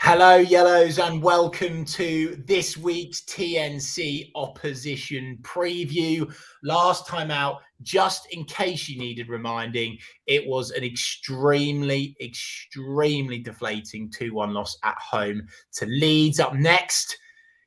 Hello, Yellows, and welcome to this week's TNC Opposition Preview. Last time out, just in case you needed reminding, it was an extremely deflating 2-1 loss at home to Leeds. Up next,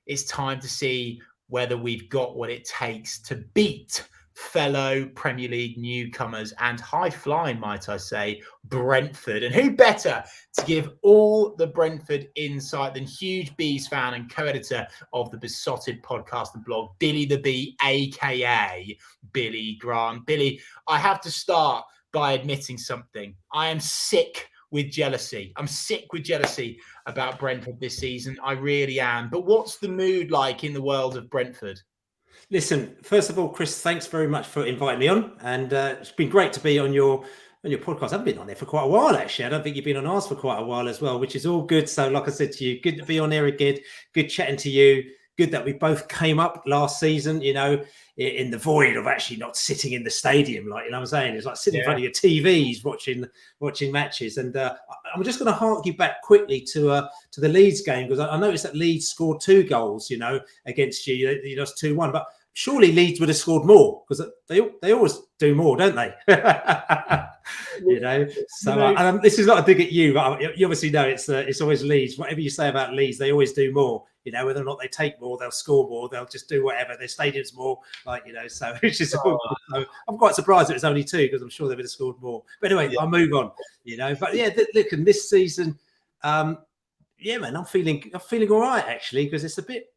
it's time to see whether we've got what it takes to beat fellow Premier League newcomers and high-flying, might I say, Brentford. And who better to give all the Brentford insight than huge Bees fan and co-editor of the Beesotted podcast and blog, Billy the Bee, a.k.a. Billy Grant. Billy, I have to start by admitting something. I am sick with jealousy. I'm sick with jealousy about Brentford this season. I really am. But what's the mood like in the world of Brentford? Listen, first of all, Chris, thanks very much for inviting me on. And it's been great to be on your podcast. I haven't been on there for quite a while, actually. I don't think you've been on ours for quite a while as well, which is all good. So like I said to you, good to be on there again. Good chatting to you. Good that we both came up last season, in the void of actually not sitting in the stadium. Like, you know what I'm saying? It's like sitting in front of your TVs watching matches. And I'm just going to hark you back quickly to the Leeds game, because I noticed that Leeds scored 2 goals, against you. You lost 2-1. But surely Leeds would have scored more, because they always do more, don't they? So this is not a dig at you, but you obviously know it's always Leeds. Whatever you say about Leeds, they always do more. Whether or not they take more, they'll score more, they'll just do whatever. Their stadium's more, so it's just. So I'm quite surprised it was only 2, because I'm sure they would have scored more. But anyway, I'll move on. But look, and this season, man, I'm feeling all right, actually, because it's a bit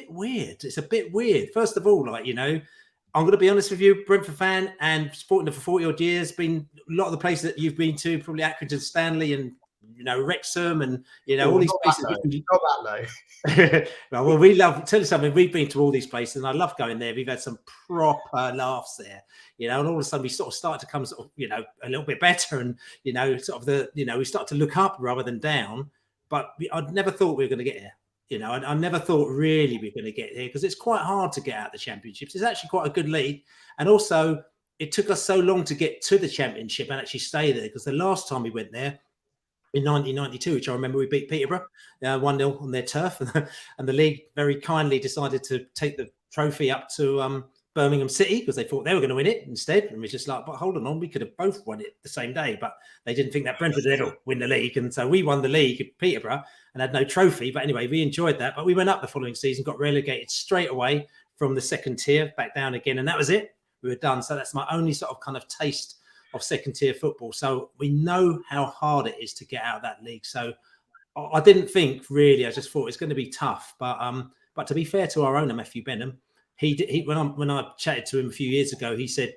weird. It's a bit weird. First of all, I'm going to be honest with you, Brentford fan and supporting them for 40 odd years. Been a lot of the places that you've been to, probably Accrington, Stanley, and Wrexham, and all these places. Not that low. Well, we love. Tell you something. We've been to all these places, and I love going there. We've had some proper laughs there, and all of a sudden we sort of start to come, a little bit better, and we start to look up rather than down. But I'd never thought we were going to get here. I never thought really we were going to get here, because it's quite hard to get out of the Championships. It's actually quite a good league. And also, it took us so long to get to the Championship and actually stay there, because the last time we went there, in 1992, which I remember, we beat Peterborough 1-0 on their turf. And the league very kindly decided to take the trophy up to Birmingham City, because they thought they were going to win it instead. And we're just like, but hold on, we could have both won it the same day. But they didn't think that Brentford would ever win the league. And so we won the league at Peterborough and had no trophy. But anyway, we enjoyed that. But we went up the following season, got relegated straight away from the second tier, back down again. And that was it. We were done. So that's my only sort of kind of taste of second tier football. So we know how hard it is to get out of that league. So I didn't think really, I just thought it's going to be tough. But to be fair to our owner, Matthew Benham, he when I chatted to him a few years ago, he said,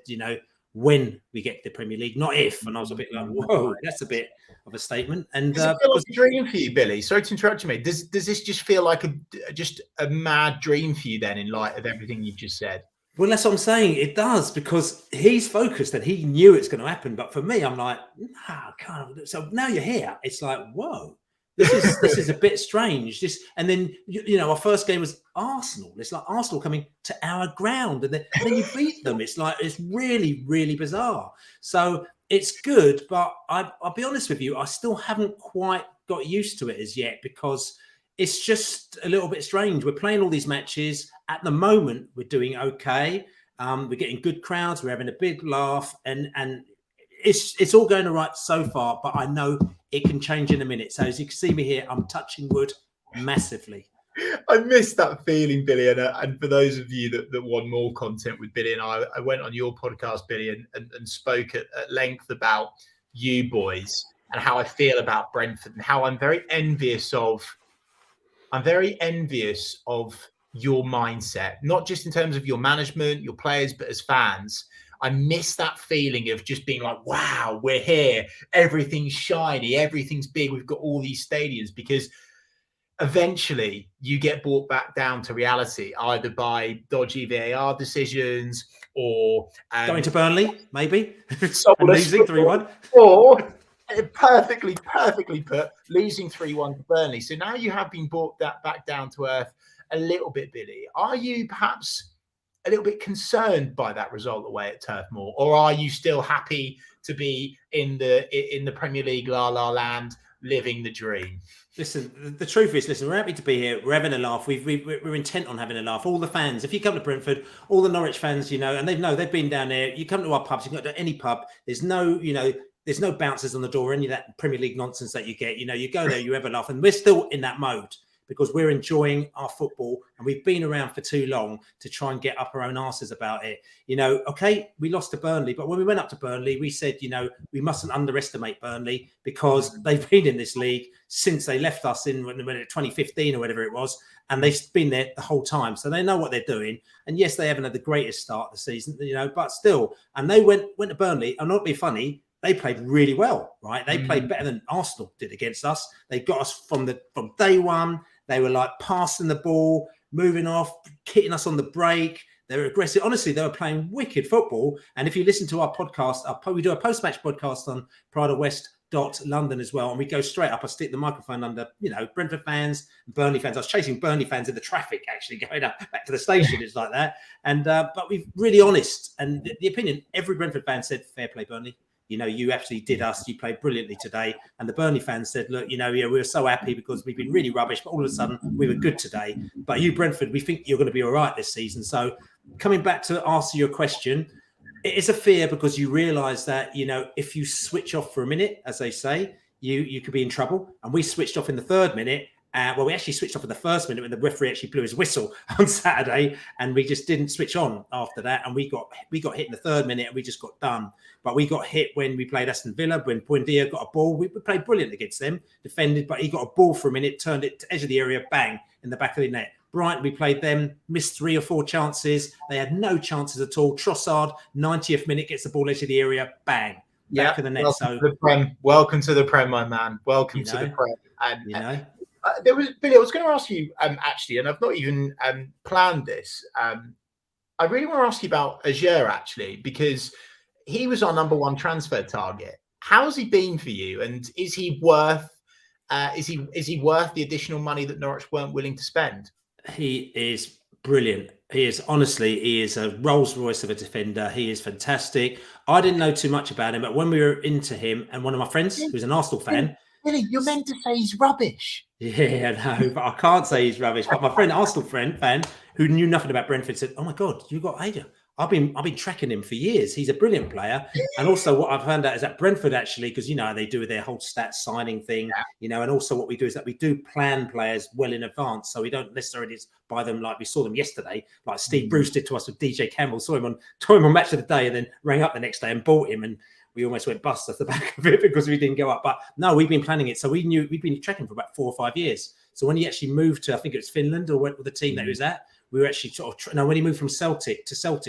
when we get to the Premier League, not if. And I was a bit like, whoa, that's a bit of a statement. And does it feel like a dream for you, Billy? Sorry to interrupt you, mate. Does this just feel like a mad dream for you then, in light of everything you've just said? Well, that's what I'm saying. It does, because he's focused and he knew it's going to happen. But for me, I'm like, no. So now you're here. It's like, whoa, this is a bit strange. And then our first game was Arsenal. It's like Arsenal coming to our ground, and then you beat them. It's like, it's really, really bizarre. So it's good, but I'll be honest with you, I still haven't quite got used to it as yet, because it's just a little bit strange. We're playing all these matches. At the moment, we're doing okay. We're getting good crowds. We're having a big laugh, and it's all going all right so far. But I know it can change in a minute. So as you can see me here, I'm touching wood massively. I miss that feeling, Billy. And for those of you that want more content with Billy and I went on your podcast, Billy, and spoke at length about you boys and how I feel about Brentford, and how I'm very envious of your mindset, not just in terms of your management, your players, but as fans. I miss that feeling of just being like, wow, we're here. Everything's shiny. Everything's big. We've got all these stadiums, because eventually you get brought back down to reality, either by dodgy VAR decisions or going to Burnley, maybe, losing 3-1, or perfectly put, losing 3-1 to Burnley. So now you have been brought back down to earth a little bit, Billy. Are you perhaps a little bit concerned by that result away at Turf Moor, or are you still happy to be in the Premier League la la land, living the dream. Listen, the truth is, listen, we're happy to be here. We're having a laugh. We're intent on having a laugh. All the fans, if you come to Brentford, all the Norwich fans, and they've been down there. You come to our pubs, you can go to any pub. There's no bouncers on the door, any of that Premier League nonsense that you get. You go there, you have a laugh, and we're still in that mode because we're enjoying our football and we've been around for too long to try and get up our own arses about it. Okay, we lost to Burnley, but when we went up to Burnley, we said, we mustn't underestimate Burnley because they've been in this league since they left us in 2015 or whatever it was, and they've been there the whole time. So they know what they're doing. And yes, they haven't had the greatest start of the season, but still. And they went to Burnley, and not be funny, they played really well, right? They played better than Arsenal did against us. They got us from day one. They were like passing the ball, moving off, hitting us on the break. They were aggressive. Honestly, they were playing wicked football. And if you listen to our podcast, we do a post-match podcast on PrideOfWest.London as well. And we go straight up. I stick the microphone under, Brentford fans, Burnley fans. I was chasing Burnley fans in the traffic, actually, going up back to the station. It's like that. And but we're really honest. And the opinion, every Brentford fan said, fair play, Burnley. You actually did us. You played brilliantly today. And the Burnley fans said, look, we were so happy because we've been really rubbish, but all of a sudden we were good today. But you, Brentford, we think you're going to be all right this season. So coming back to answer your question, it is a fear because you realise that, if you switch off for a minute, as they say, you could be in trouble. And we switched off in the third minute. We actually switched off in the first minute when the referee actually blew his whistle on Saturday, and we just didn't switch on after that. And we got hit in the third minute, and we just got done. But we got hit when we played Aston Villa, when Buendia got a ball. We played brilliant against them, defended, but he got a ball for a minute, turned it to edge of the area, bang, in the back of the net. Brighton, we played them, missed 3 or 4 chances. They had no chances at all. Trossard, 90th minute, gets the ball edge of the area, bang, back of the net. Welcome to the Prem. Welcome to the Prem, my man. Welcome to the Prem. And there was Billy. I was going to ask you actually, and I've not even planned this. I really want to ask you about Ajer actually, because he was our #1 transfer target. How's he been for you, and is he worth? Is he worth the additional money that Norwich weren't willing to spend? He is brilliant. He is a Rolls Royce of a defender. He is fantastic. I didn't know too much about him, but when we were into him, and one of my friends who's an Arsenal fan. Billy, you're meant to say he's rubbish. Yeah, no, but I can't say he's rubbish. But my friend, Arsenal fan, who knew nothing about Brentford, said, "Oh my God, you got Ajer. I've been tracking him for years. He's a brilliant player." And also what I've found out is that Brentford actually, because they do their whole stats signing thing, and also what we do is that we do plan players well in advance. So we don't necessarily just buy them like we saw them yesterday, like Steve Bruce did to us with DJ Campbell. Saw him on Match of the Day and then rang up the next day and bought him, and we almost went bust off the back of it because we didn't go up. But no, we've been planning it. So we knew we've been tracking for about 4 or 5 years. So when he actually moved to, I think it was Finland or went with the team that he was at, we were actually when he moved from Celtic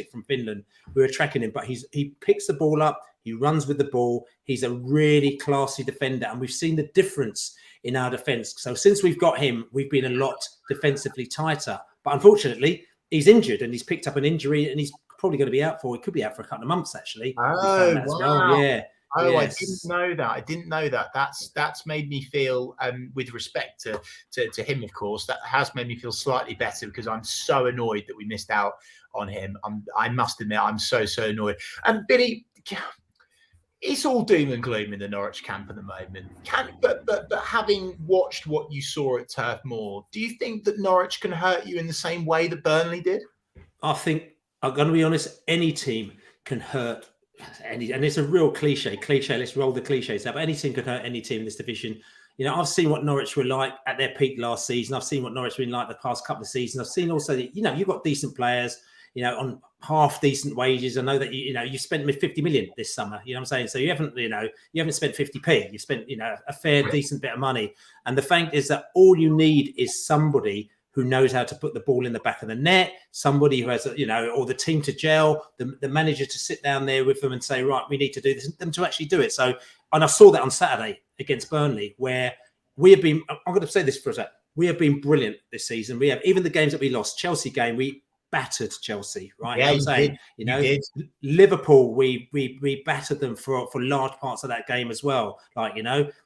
from Finland, we were tracking him. But he picks the ball up, he runs with the ball. He's a really classy defender, and we've seen the difference in our defence. So since we've got him, we've been a lot defensively tighter. But unfortunately, he's injured, and he's picked up an injury, and he's probably going to be out for. He could be out for a couple of months actually. Oh, wow. Well. Yeah. Oh, yes. I didn't know that. That's made me feel, with respect to him, of course, that has made me feel slightly better because I'm so annoyed that we missed out on him. I must admit, I'm so annoyed. And Billy, it's all doom and gloom in the Norwich camp at the moment. But having watched what you saw at Turf Moor, do you think that Norwich can hurt you in the same way that Burnley did? I think, I'm going to be honest, any team can hurt any, and it's a real cliche. Let's roll the cliches out. But any team can hurt any team in this division. I've seen what Norwich were like at their peak last season. I've seen what Norwich have been like the past couple of seasons. I've seen also that, you've got decent players, on half decent wages. I know that, you spent 50 million this summer, what I'm saying? So you haven't spent 50p. You spent, a fair, decent bit of money. And the fact is that all you need is somebody who knows how to put the ball in the back of the net, somebody who has, or the team to gel, the manager to sit down there with them and say, right, we need to do this, them to actually do it. So, and I saw that on Saturday against Burnley, where we have been, I'm going to say this for a sec, we have been brilliant this season. We have, even the games that we lost, Chelsea game, we battered Chelsea, right? Yeah, I'm saying, Liverpool, we battered them for large parts of that game as well.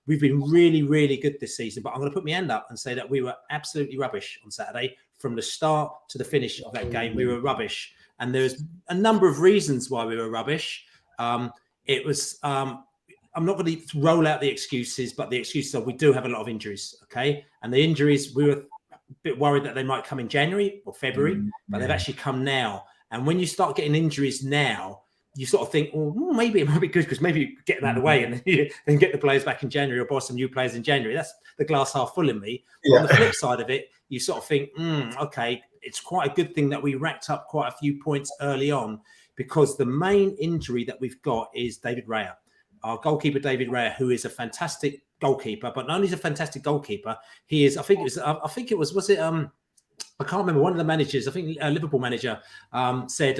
We've been really, really good this season. But I'm going to put my hand up and say that we were absolutely rubbish on Saturday. From the start to the finish of that game, we were rubbish. And there's a number of reasons why we were rubbish. I I'm not going to roll out the excuses, but the excuses are we do have a lot of injuries, okay? And the injuries, we were a bit worried that they might come in January or February, but they've actually come now. And when you start getting injuries now, you sort of think, well, maybe it might be good because maybe you get them out of the way and then get the players back in January or buy some new players in January. That's the glass half full in me. But on the flip side of it, you sort of think, okay, it's quite a good thing that we racked up quite a few points early on, because the main injury that we've got is David Raya, our goalkeeper, David Raya, who is a fantastic goalkeeper, but not only is a fantastic goalkeeper, he is, I can't remember, one of the managers, I think a Liverpool manager said,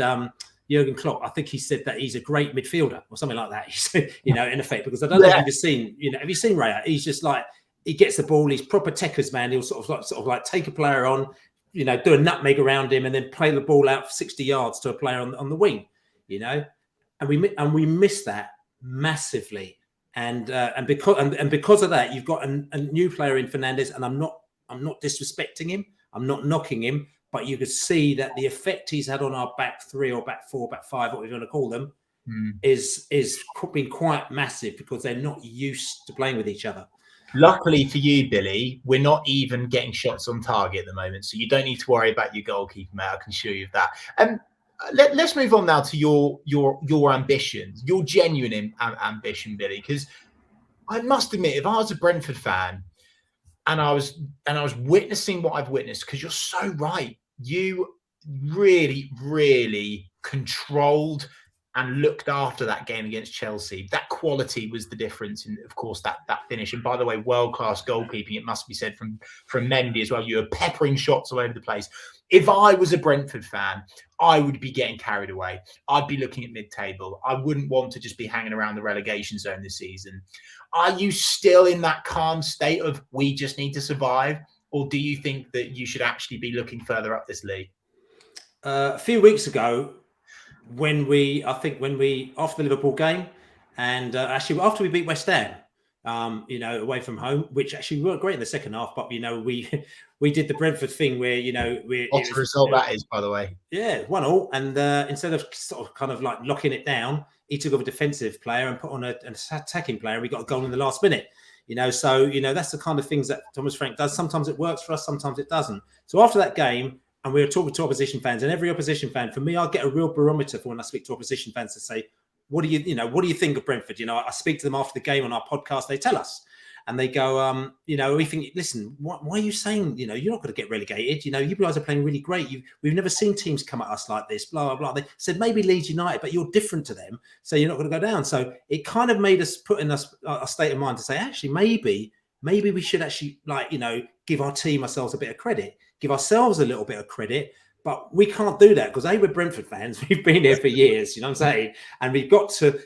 Jurgen Klopp, I think he said that he's a great midfielder or something like that. He said, in effect, because I don't know if you've seen, have you seen Raya? He's just like, he gets the ball, he's proper techers, man. He'll sort of like take a player on, do a nutmeg around him and then play the ball out for 60 yards to a player on the wing, and we miss that massively. And because of that, you've got a new player in Fernandes, and I'm not disrespecting him. I'm not knocking him, but you could see that the effect he's had on our back three or back four, back five, what we're going to call them, is been quite massive because they're not used to playing with each other. Luckily for you, Billy, we're not even getting shots on target at the moment, so you don't need to worry about your goalkeeper, mate. I can assure you of that. Let's move on now to your ambitions, your genuine ambition, Billy. Because I must admit, if I was a Brentford fan and I was witnessing what I've witnessed, because you're so right, you really, really controlled and looked after that game against Chelsea. That quality was the difference in, of course, that finish. And by the way, world-class goalkeeping, it must be said, from Mendy as well. You were peppering shots all over the place. If I was a Brentford fan, I would be getting carried away. I'd be looking at mid-table. I wouldn't want to just be hanging around the relegation zone this season. Are you still in that calm state of we just need to survive? Or do you think that you should actually be looking further up this league? A few weeks ago, when we after the Liverpool game, and actually after we beat West Ham, away from home, which actually we were great in the second half, but we did the Brentford thing where What a result that is, by the way. Yeah, 1-1, and instead of sort of kind of like locking it down, he took off a defensive player and put on an attacking player, and we got a goal in the last minute. So that's the kind of things that Thomas Frank does. Sometimes it works for us, sometimes it doesn't. So after that game, and we were talking to opposition fans, and every opposition fan, for me, I get a real barometer for when I speak to opposition fans to say, what do you think of Brentford? I speak to them after the game on our podcast. They tell us, and they go, we think, listen, why are you saying, you're not going to get relegated? You guys are playing really great. We've never seen teams come at us like this, blah, blah, blah. They said, maybe Leeds United, but you're different to them, so you're not going to go down. So it kind of made us put in a state of mind to say, actually, maybe we should actually, give our team ourselves a bit of credit, give ourselves a little bit of credit. But we can't do that because we're Brentford fans. We've been here for years, you know what I'm saying? And we've got to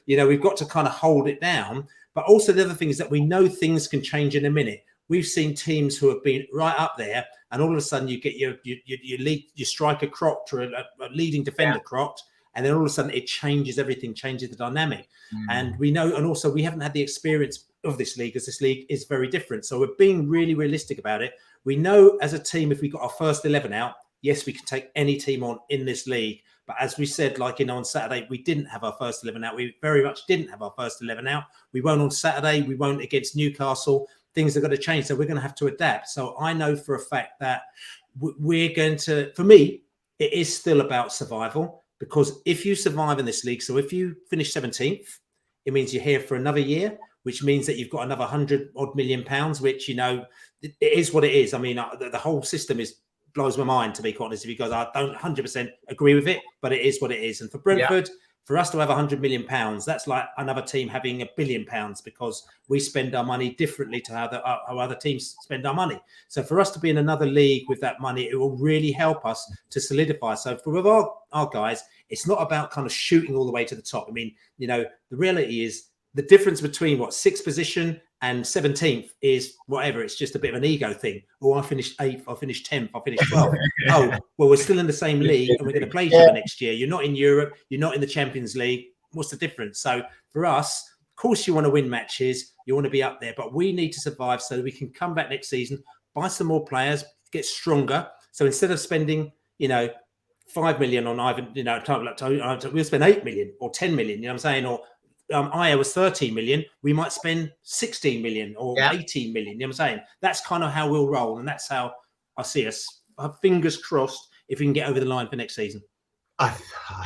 kind of hold it down. But also the other thing is that we know things can change in a minute. We've seen teams who have been right up there, and all of a sudden you get your striker crocked or a leading defender crocked, and then all of a sudden it changes everything, changes the dynamic. And we know, and also we haven't had the experience of this league, as this league is very different. So we're being really realistic about it. We know as a team, if we got our first 11 out, yes, we can take any team on in this league. But as we said, on Saturday, we didn't have our first 11 out. We very much didn't have our first 11 out. We won't on Saturday. We won't against Newcastle. Things are going to change. So we're going to have to adapt. So I know for a fact that we're going to, for me, it is still about survival. Because if you survive in this league, so if you finish 17th, it means you're here for another year, which means that you've got another £100 million, which, it is what it is. I mean, the whole system blows my mind, to be quite honest, because I don't 100% agree with it, but it is what it is. And for Brentford, for us to have £100 million, that's like another team having £1 billion, because we spend our money differently to how other teams spend our money. So for us to be in another league with that money, it will really help us to solidify. So with our guys, it's not about kind of shooting all the way to the top. I mean, the reality is the difference between sixth position and 17th is whatever. It's just a bit of an ego thing. Oh, I finished 8th, I finished 10th, I finished 12th. Oh, well, we're still in the same league and we're going to play each other next year. You're not in Europe. You're not in the Champions League. What's the difference? So for us, of course, you want to win matches. You want to be up there, but we need to survive so that we can come back next season, buy some more players, get stronger. So instead of spending, 5 million on either, we'll spend 8 million or 10 million, you know what I'm saying? Or Ajer was 13 million, we might spend 16 million or 18 million. You know what I'm saying? That's kind of how we'll roll, and that's how I see us. Fingers crossed if we can get over the line for next season. I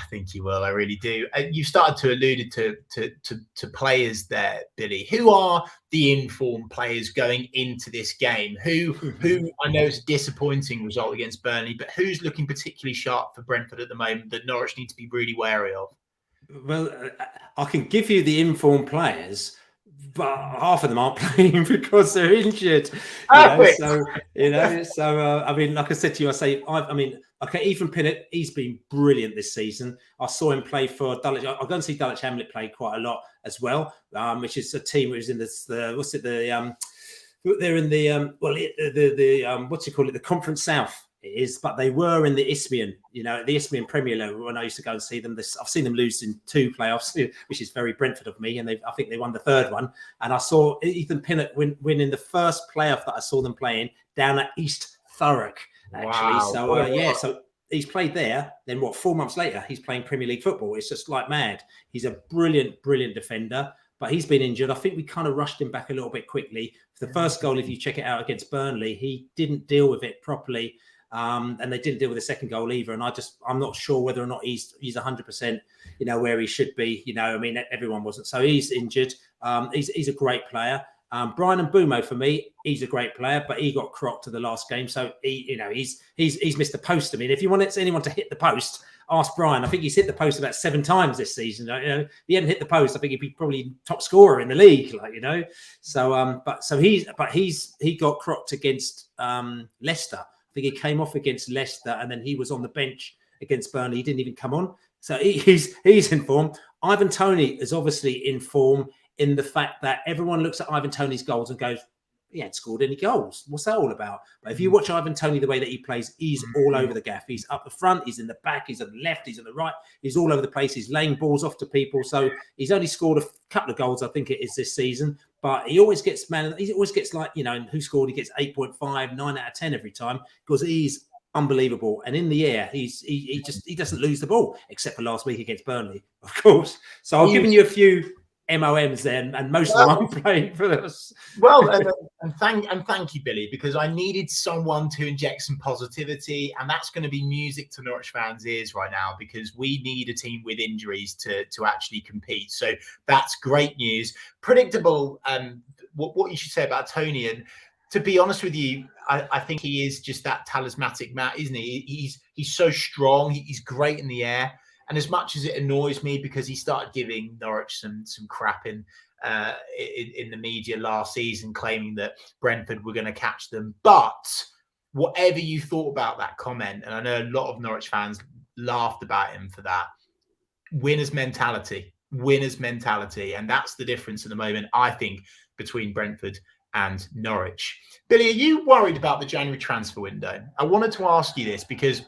think you will. I really do. You started to allude to players there, Billy. Who are the informed players going into this game? Who I know it's a disappointing result against Burnley, but who's looking particularly sharp for Brentford at the moment that Norwich need to be really wary of? Well, I can give you the informed players, but half of them aren't playing because they're injured. I mean, like I said to you, okay, Ethan Pinnock, he's been brilliant this season. I saw him play for Dulwich. I'll go and see Dulwich Hamlet play quite a lot as well, which is a team which is in they're in the Conference South. It is, but they were in the Isthmian, the Isthmian Premier League when I used to go and see them. I've seen them lose in 2 playoffs, which is very Brentford of me, and I think they won the 3rd one. And I saw Ethan Pinnock win in the first playoff that I saw them playing down at East Thurrock, actually. Wow. So he's played there. Then 4 months later, he's playing Premier League football. It's just like mad. He's a brilliant, brilliant defender. But he's been injured. I think we kind of rushed him back a little bit quickly. For the first goal, if you check it out against Burnley, he didn't deal with it properly. And they didn't deal with the second goal either. And I'm not sure whether or not he's 100%, where he should be. I mean, everyone wasn't. So he's injured. He's a great player. Brian Mbumo, for me, he's a great player, but he got crocked to the last game. So he's missed the post. I mean, if you wanted anyone to hit the post, ask Brian. I think he's hit the post about 7 times this season. If he hadn't hit the post, I think he'd be probably top scorer in the league. So he got crocked against Leicester. I think he came off against Leicester and then he was on the bench against Burnley. He didn't even come on. So he's in form. Ivan Toney is obviously in form in the fact that everyone looks at Ivan Toney's goals and goes, he hadn't scored any goals. What's that all about? But if you watch Ivan Toney, the way that he plays, he's all over the gaff. He's up the front, he's in the back, he's on the left, he's on the right. He's all over the place. He's laying balls off to people. So he's only scored a couple of goals, I think it is this season. But he always gets who scored? He gets 8.5, 9 out of 10 every time because he's unbelievable. And in the air, he doesn't lose the ball, except for last week against Burnley, of course. So I've given you a few MOMs then, and most of them aren't playing for us. Well, and thank you, Billy, because I needed someone to inject some positivity, and that's going to be music to Norwich fans' ears right now because we need a team with injuries to actually compete. So that's great news. Predictable. What you should say about Tony, and to be honest with you, I think he is just that talismanic man, isn't he? He's so strong. He's great in the air. And as much as it annoys me because he started giving Norwich some crap in the media last season, claiming that Brentford were going to catch them. But whatever you thought about that comment, and I know a lot of Norwich fans laughed about him for that, winner's mentality. And that's the difference at the moment, I think, between Brentford and Norwich. Billy, are you worried about the January transfer window? I wanted to ask you this because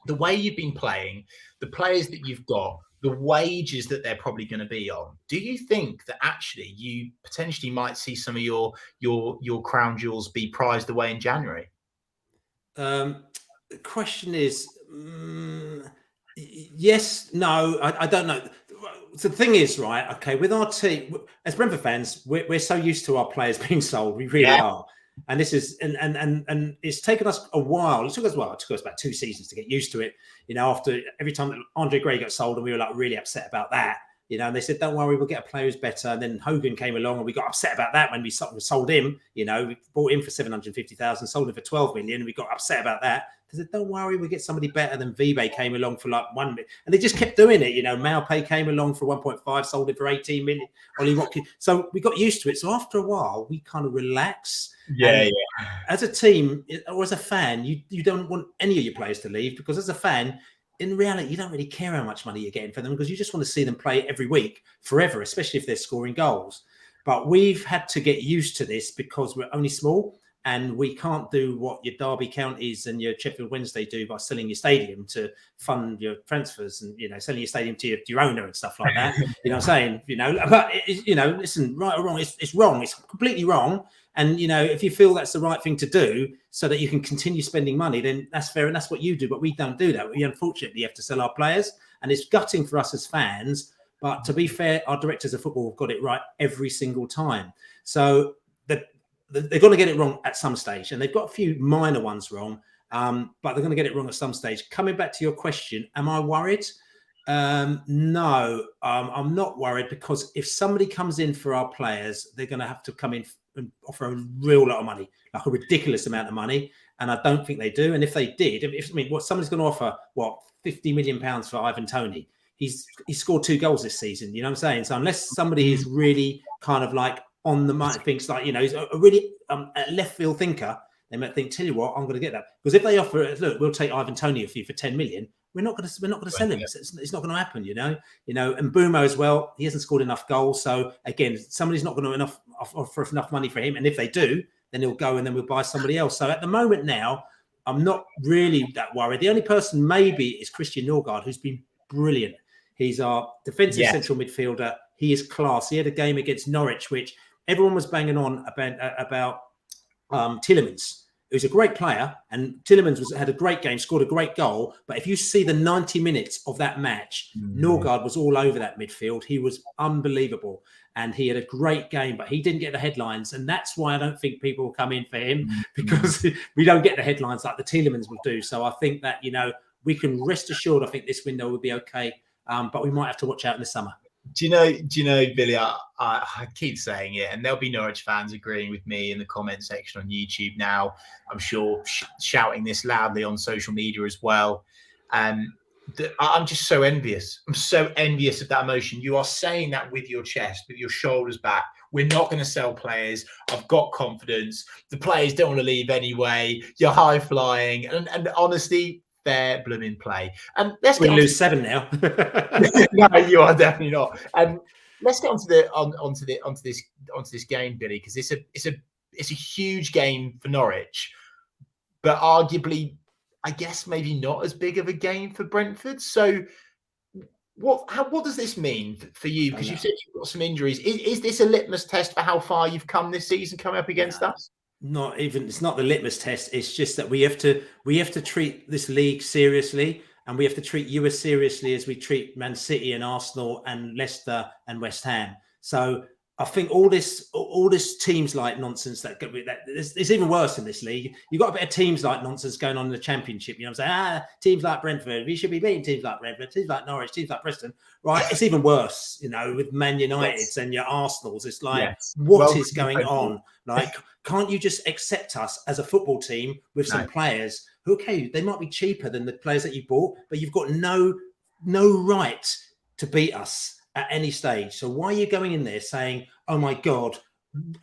the way you've been playing, the players that you've got, the wages that they're probably going to be on, do you think that actually you potentially might see some of your crown jewels be prized away in January? The question is, yes, no, I don't know. So the thing is, right, okay, with our team, as Brentford fans, we're so used to our players being sold. We really are. And this is and it's taken us a while. It took us about 2 seasons to get used to it. After every time that Andre Gray got sold, and we were like really upset about that. And they said, "Don't worry, we'll get a player who's better." And then Hogan came along, and we got upset about that when we sold him. We bought him for 750,000, sold him for 12 million, and we got upset about that. They said, "Don't worry, we'll get somebody better." Than Vibe came along for like 1 million, and they just kept doing it. Maupay came along for 1.5, sold it for 18 million. Ollie Watkins. So we got used to it. So after a while, we kind of relax. Yeah. As a team or as a fan, you don't want any of your players to leave because as a fan, in reality, you don't really care how much money you're getting for them because you just want to see them play every week forever, especially if they're scoring goals. But we've had to get used to this because we're only small and we can't do what your Derby Counties and your Sheffield Wednesday do by selling your stadium to fund your transfers and, selling your stadium to your owner and stuff like that. You know what I'm saying? But, listen, right or wrong, it's wrong. It's completely wrong. And, if you feel that's the right thing to do so that you can continue spending money, then that's fair. And that's what you do. But we don't do that. We unfortunately have to sell our players. And it's gutting for us as fans. But to be fair, our directors of football have got it right every single time. So they're going to get it wrong at some stage, and they've got a few minor ones wrong, but they're going to get it wrong at some stage. Coming back to your question, am I worried? No, I'm not worried, because if somebody comes in for our players, they're going to have to come in and offer a real lot of money, like a ridiculous amount of money. And I don't think they do. And if they did, what somebody's going to offer, £50 million for Ivan Toney? He's scored 2 goals this season. You know what I'm saying? So unless somebody is really kind of like on the money, thinks like, he's a really a left field thinker, they might think, tell you what, I'm going to get that. Because if they offer, look, we'll take Ivan Toney off you for 10 million. We're not going to sell him. It's not going to happen, And Bumo as well, he hasn't scored enough goals. So again, somebody's not going to offer enough money for him. And if they do, then he'll go and then we'll buy somebody else. So at the moment now, I'm not really that worried. The only person maybe is Christian Norgard, who's been brilliant. He's our defensive central midfielder. He is class. He had a game against Norwich, which everyone was banging on about Tielemans, who's a great player, and Tielemans had a great game, scored a great goal. But if you see the 90 minutes of that match, Norgard was all over that midfield. He was unbelievable, and he had a great game, but he didn't get the headlines. And that's why I don't think people will come in for him, because we don't get the headlines like the Tielemans will do. So I think that, we can rest assured, I think this window will be okay. But we might have to watch out in the summer. Do you know, Billy, I keep saying it, and there'll be Norwich fans agreeing with me in the comment section on YouTube now. I'm sure shouting this loudly on social media as well. I'm just so envious. I'm so envious of that emotion. You are saying that with your chest, with your shoulders back. We're not going to sell players. I've got confidence. The players don't want to leave anyway. You're high flying, and honestly, fair blooming play. And we lose 7 now. No, you are definitely not. Let's get onto this game, Billy, because it's a huge game for Norwich, but arguably, I guess maybe not as big of a game for Brentford. So, what does this mean for you? Because you said you've got some injuries. Is this a litmus test for how far you've come this season coming up against us? Not even. It's not the litmus test. It's just that we have to treat this league seriously, and we have to treat you as seriously as we treat Man City and Arsenal and Leicester and West Ham. So I think all this teams like nonsense it's even worse in this league. You've got a bit of teams like nonsense going on in the Championship. I'm saying, teams like Brentford, we should be beating teams like Brentford, teams like Norwich, teams like Preston. Right? It's even worse, with Man Uniteds and your Arsenals. It's like, what is going on? Like, can't you just accept us as a football team with some players who, okay, they might be cheaper than the players that you bought, but you've got no right to beat us at any stage. So why are you going in there saying, oh my God,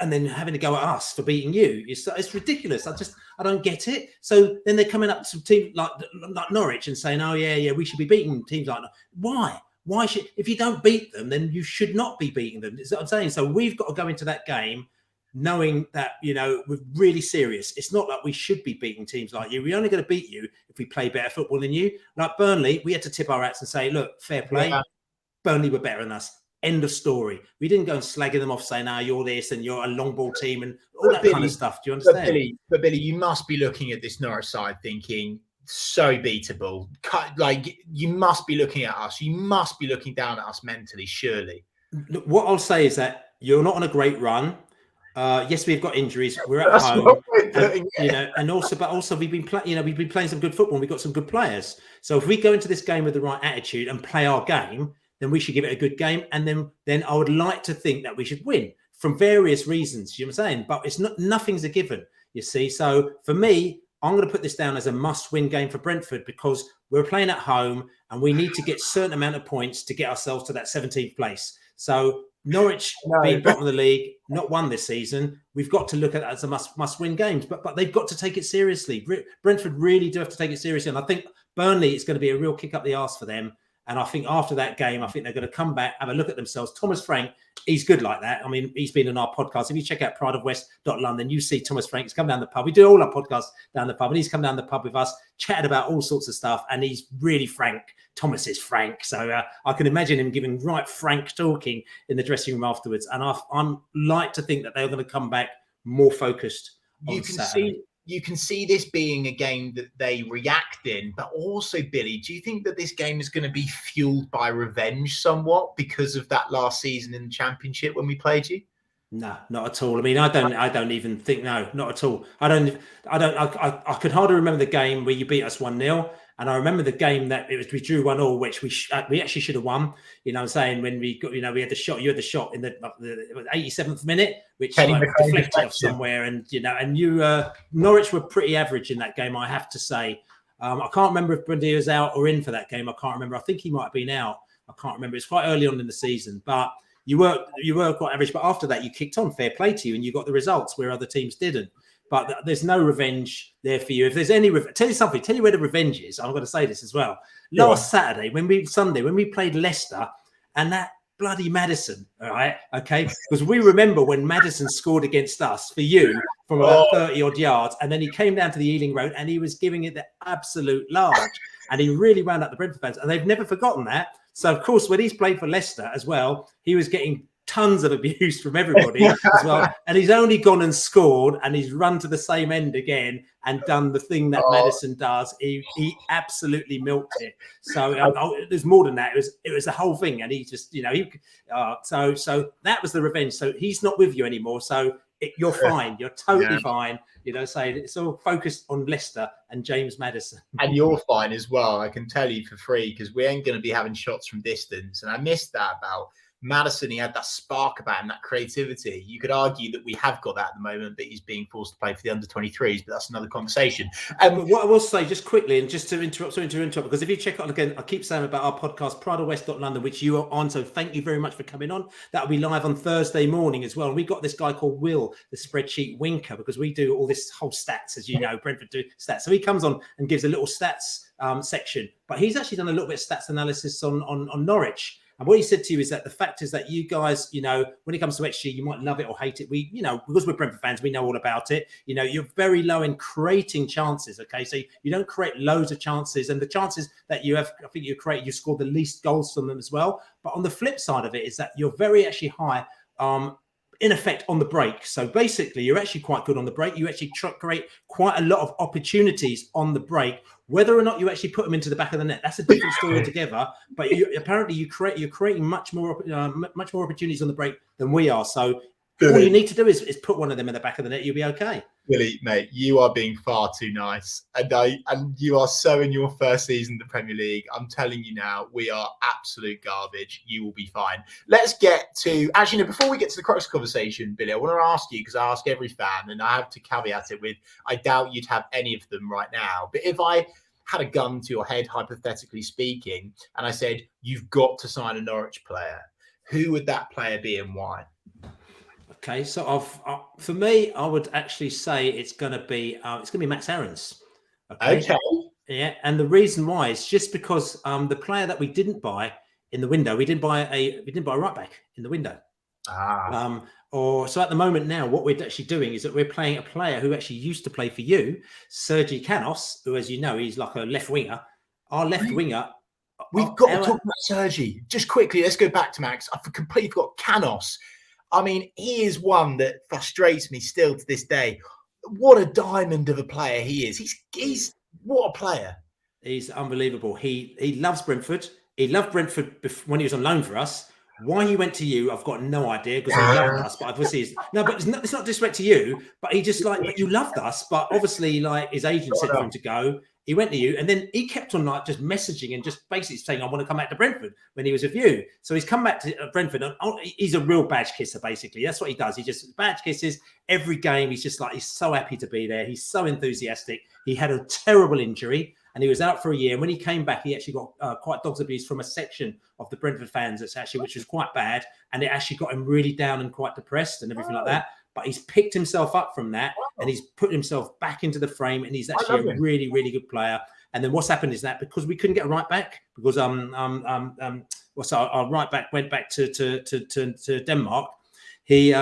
and then having to go at us for beating you? It's ridiculous. I don't get it. So then they're coming up to teams like Norwich and saying, oh yeah, we should be beating teams like that. Why? Why should, if you don't beat them, then you should not be beating them. Is what I'm saying. So we've got to go into that game knowing that, we're really serious. It's not like we should be beating teams like you. We're only going to beat you if we play better football than you. Like Burnley, we had to tip our hats and say, look, fair play. Yeah. Burnley were better than us. End of story. We didn't go and slagging them off saying, you're this and you're a long ball team and all that kind of stuff. Do you understand? But Billy, you must be looking at this Norwich side thinking, so beatable. Like, you must be looking at us. You must be looking down at us mentally, surely. Look, what I'll say is that you're not on a great run. Yes, we've got injuries. We're at home, and also we've been playing some good football. And we've got some good players. So if we go into this game with the right attitude and play our game, then we should give it a good game. And then I would like to think that we should win from various reasons. You know what I'm saying? But it's not, nothing's a given. You see. So for me, I'm going to put this down as a must-win game for Brentford because we're playing at home and we need to get a certain amount of points to get ourselves to that 17th place. So Norwich being bottom of the league, not won this season. We've got to look at it as a must-win games, but they've got to take it seriously. Brentford really do have to take it seriously, and I think Burnley is going to be a real kick up the arse for them. And I think after that game, I think they're going to come back, have a look at themselves. Thomas Frank, he's good like that. I mean, he's been on our podcast. If you check out prideofwest.london, you see Thomas Frank. He's come down the pub. We do all our podcasts down the pub, and he's come down the pub with us, chatted about all sorts of stuff, and he's really frank. Thomas is frank. So I can imagine him giving right frank talking in the dressing room afterwards. And I'm like to think that they're going to come back more focused on Saturday. you can see this being a game that they react in, but also, Billy, do you think that this game is going to be fueled by revenge somewhat because of that last season in the Championship when we played you? No, not at all. I mean, I don't even think, no, not at all. I could hardly remember the game where you beat us 1-0. And I remember the game that we drew 1-1, which we actually should have won. You know what I'm saying? When we got, we had the shot, you had the shot in the 87th minute, which deflected off somewhere. And, Norwich were pretty average in that game, I have to say. I can't remember if Brady was out or in for that game. I can't remember. I think he might have been out. I can't remember. It's quite early on in the season, but you were quite average. But after that, you kicked on. Fair play to you, and you got the results where other teams didn't. But there's no revenge there for you. If there's any, tell you where the revenge is. I'm going to say this as well. Last Sunday, when we played Leicester, and that bloody Maddison, all right, okay, because we remember when Maddison scored against us for you from about 30 odd yards, and then he came down to the Ealing Road and he was giving it the absolute large, and he really wound up the Brentford fans, and they've never forgotten that. So of course, when he's played for Leicester as well, he was getting tons of abuse from everybody as well, and he's only gone and scored, and he's run to the same end again and done the thing that Maddison does. He absolutely milked it. So there's more than that. It was the whole thing, and he just so that was the revenge. So he's not with you anymore. So you're fine. You're totally fine. Saying it's all focused on Leicester and James Maddison. And you're fine as well. I can tell you for free, because we ain't going to be having shots from distance. And I missed that about Maddison. He had that spark about him, that creativity. You could argue that we have got that at the moment, but he's being forced to play for the under-23s, but that's another conversation. But what I will say just quickly, and just to interrupt, because if you check out again, I keep saying about our podcast, PrideOfWest.London, which you are on, so thank you very much for coming on. That'll be live on Thursday morning as well. And we got this guy called Will, the spreadsheet winker, because we do all this whole stats, as you know, Brentford do stats. So he comes on and gives a little stats section, but he's actually done a little bit of stats analysis on Norwich. And what he said to you is that the fact is that you guys, when it comes to XG, you might love it or hate it. We, because we're Brentford fans, we know all about it. You're very low in creating chances. Okay, so you don't create loads of chances, and the chances that you have, I think you scored the least goals from them as well. But on the flip side of it is that you're very actually high, in effect, on the break. So basically, you're actually quite good on the break. You actually create quite a lot of opportunities on the break. Whether or not you actually put them into the back of the net, that's a different story altogether. But you're creating much more opportunities on the break than we are. So all you need to do is put one of them in the back of the net. You'll be okay. Billy, mate, you are being far too nice, and you are so in your first season in the Premier League. I'm telling you now, we are absolute garbage. You will be fine. Let's get to before we get to the crux conversation, Billy, I want to ask you, because I ask every fan, and I have to caveat it with, I doubt you'd have any of them right now. But if I had a gun to your head, hypothetically speaking, and I said you've got to sign a Norwich player, who would that player be and why? Okay, so for me, I would actually say it's going to be Max Aarons. Okay. Yeah, and the reason why is just because the player that we didn't buy in the window, we didn't buy a right back in the window. So at the moment now, what we're actually doing is that we're playing a player who actually used to play for you, Sergi Canos, who, as you know, he's like a left winger. Our left winger. We've got to talk about Sergi. Just quickly, let's go back to Max. I completely forgot Canos. I mean, he is one that frustrates me still to this day. What a diamond of a player he is. He's what a player. He's unbelievable. He loves Brentford. He loved Brentford when he was on loan for us. Why he went to you, I've got no idea, because he loved us. But obviously, it's not disrespect to you. But he just but you loved us. But obviously, his agent said for him to go. He went to you, and then he kept on just messaging and just basically saying, "I want to come back to Brentford." When he was with you, so he's come back to Brentford. And he's a real badge kisser, basically. That's what he does. He just badge kisses every game. He's just he's so happy to be there. He's so enthusiastic. He had a terrible injury, and he was out for a year. And when he came back, he actually got quite dog's abuse from a section of the Brentford fans. Which was quite bad, and it actually got him really down and quite depressed and everything like that. But he's picked himself up from that, and he's put himself back into the frame, and he's actually a really, really good player. And then what's happened is that because we couldn't get a right back, because our right back went back to Denmark, he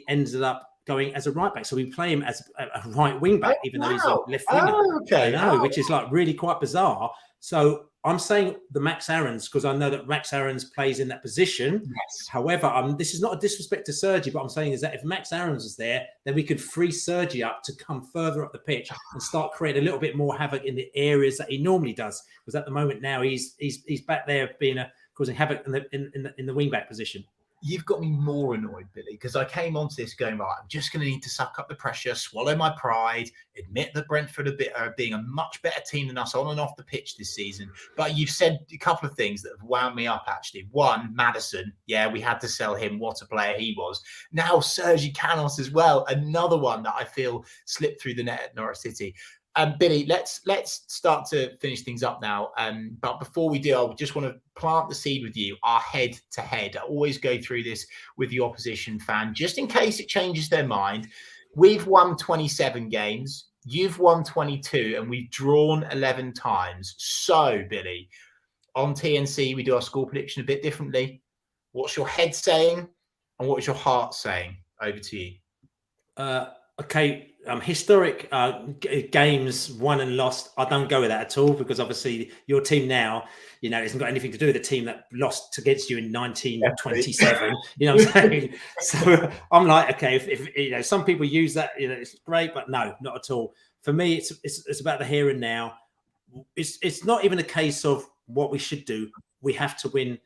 ended up going as a right back. So we play him as a right wing back, even though he's a left winger. Okay. I know, which is like really quite bizarre. So I'm saying the Max Aarons because I know that Max Aarons plays in that position. Yes. However, this is not a disrespect to Sergi, but I'm saying is that if Max Aarons was there, then we could free Sergi up to come further up the pitch and start creating a little bit more havoc in the areas that he normally does. Because at the moment now he's back there causing havoc in the wing back position. You've got me more annoyed, Billy, because I came onto this going, right, I'm just going to need to suck up the pressure, swallow my pride, admit that Brentford are being a much better team than us on and off the pitch this season. But you've said a couple of things that have wound me up, actually. One, Maddison. Yeah, we had to sell him. What a player he was. Now, Sergi Canos as well. Another one that I feel slipped through the net at Norwich City. Billy, let's start to finish things up now. But before we do, I just want to plant the seed with you, our head-to-head. I always go through this with the opposition fan, just in case it changes their mind. We've won 27 games. You've won 22, and we've drawn 11 times. So, Billy, on TNC, we do our score prediction a bit differently. What's your head saying, and what is your heart saying? Over to you. Okay, historic games won and lost. I don't go with that at all because obviously your team now, it hasn't got anything to do with the team that lost against you in 1927. You know what I'm saying? So I'm like, okay, if some people use that, it's great, but no, not at all. For me, it's about the here and now. It's not even a case of what we should do. We have to win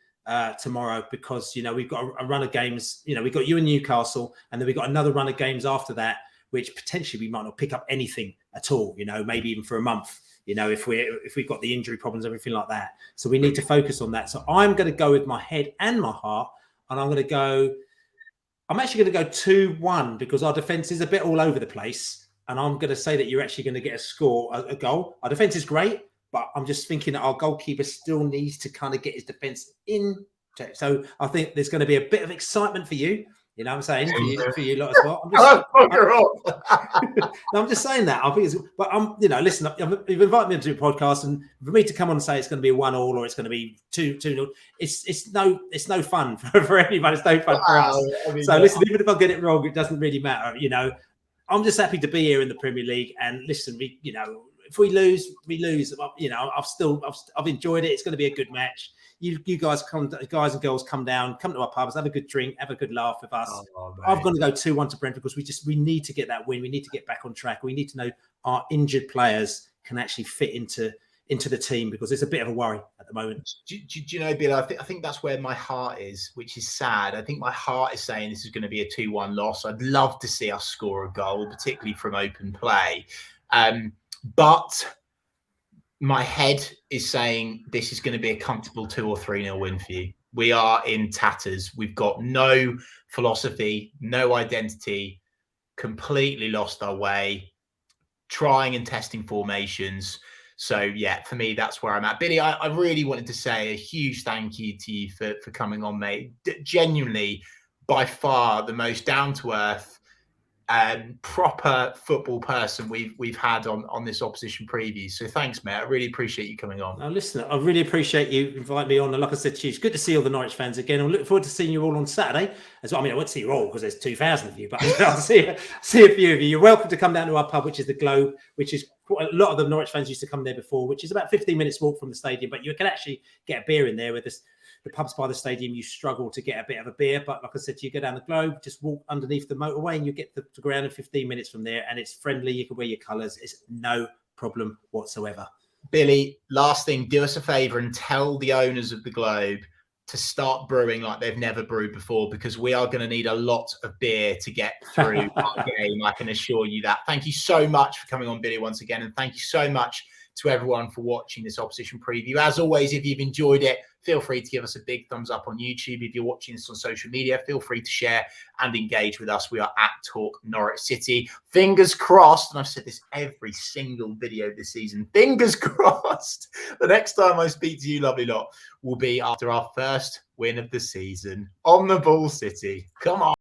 tomorrow because we've got a run of games. We've got you in Newcastle, and then we've got another run of games after that, which potentially we might not pick up anything at all, maybe even for a month, if we've got the injury problems, everything like that. So we need to focus on that. So I'm going to go with my head and my heart, and I'm actually going to go 2-1 because our defence is a bit all over the place. And I'm going to say that you're actually going to get a goal. Our defence is great, but I'm just thinking that our goalkeeper still needs to kind of get his defence in check. So I think there's going to be a bit of excitement for you. You know what I'm saying? For you lot as well. I'm just saying that. I think listen, you've invited me to do a podcast, and for me to come on and say it's going to be a 1-1 or it's going to be 2-0, it's no fun for anybody. It's no fun for us. So listen, even if I get it wrong, it doesn't really matter. I'm just happy to be here in the Premier League. And listen, if we lose, we lose. I've enjoyed it. It's going to be a good match. You guys and girls come down, come to our pubs, have a good drink, have a good laugh with us. I'm going to go 2-1 to Brentford because we need to get that win. We need to get back on track. We need to know our injured players can actually fit into the team because it's a bit of a worry at the moment. Do you know, Bill? I think that's where my heart is, which is sad. I think my heart is saying this is going to be a 2-1 loss. I'd love to see us score a goal, particularly from open play. But my head is saying this is going to be a comfortable 2 or 3-0 win for you. We are in tatters. We've got no philosophy, no identity, completely lost our way, trying and testing formations. So, yeah, for me, that's where I'm at. Billy, I really wanted to say a huge thank you to you for coming on, mate. Genuinely, by far, the most down-to-earth, proper football person we've had on this opposition preview. So thanks, mate. I really appreciate you coming on. Now, listen, I really appreciate you inviting me on. And like I said to you, it's good to see all the Norwich fans again. I'm looking forward to seeing you all on Saturday as well. I mean, I won't see you all because there's 2,000 of you, but I'll see a few of you. You're welcome to come down to our pub, which is the Globe, which is quite a lot of the Norwich fans used to come there before, which is about 15 minutes walk from the stadium. But you can actually get a beer in there with us. The pubs by the stadium, you struggle to get a bit of a beer. But like I said to you, go down the Globe, just walk underneath the motorway and you get to ground in 15 minutes from there. And it's friendly. You can wear your colours. It's no problem whatsoever. Billy, last thing, do us a favour and tell the owners of the Globe to start brewing like they've never brewed before, because we are going to need a lot of beer to get through our game. I can assure you that. Thank you so much for coming on, Billy, once again. And thank you so much to everyone for watching this opposition preview. As always, if you've enjoyed it, feel free to give us a big thumbs up on YouTube. If you're watching this on social media, feel free to share and engage with us. We are at Talk Norwich City. Fingers crossed, and I've said this every single video this season, fingers crossed, the next time I speak to you, lovely lot, will be after our first win of the season on the Ball City. Come on.